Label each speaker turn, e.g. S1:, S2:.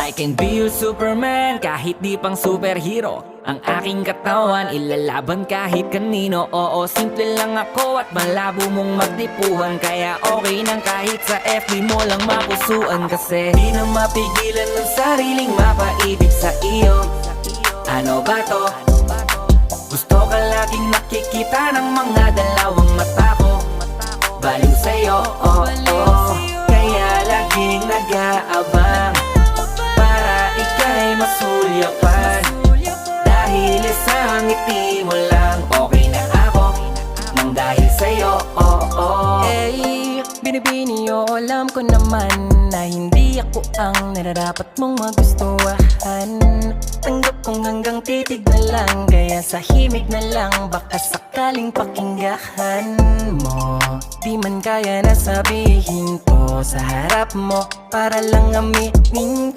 S1: I can be your Superman kahit di pang superhero. Ang aking katawan ilalaban kahit kanino. Oo, simple lang ako at malabo mong magdipuhan. Kaya okay nang kahit sa FB mo lang mapusuan. Kasi di na mapigilan ng sariling mapaibig sa iyo. Ano ba to? Gusto ka laging nakikita ng mga dalawang mata ko. Baliw sa'yo, oh, oh. Kaya laging nag-aabang para ika'y masulyapan. Dahil isang ngiti mo lang, okay na ako nang dahil sa'yo, oh, oh.
S2: Eh, binibini o alam ko naman na hindi ako ang nararapat mong magustuhan. Tanggap kong hanggang titig na lang, kaya sa himig na lang baka sakaling pakinggan mo. Di man kaya na sabihin ko sa harap mo para lang aminin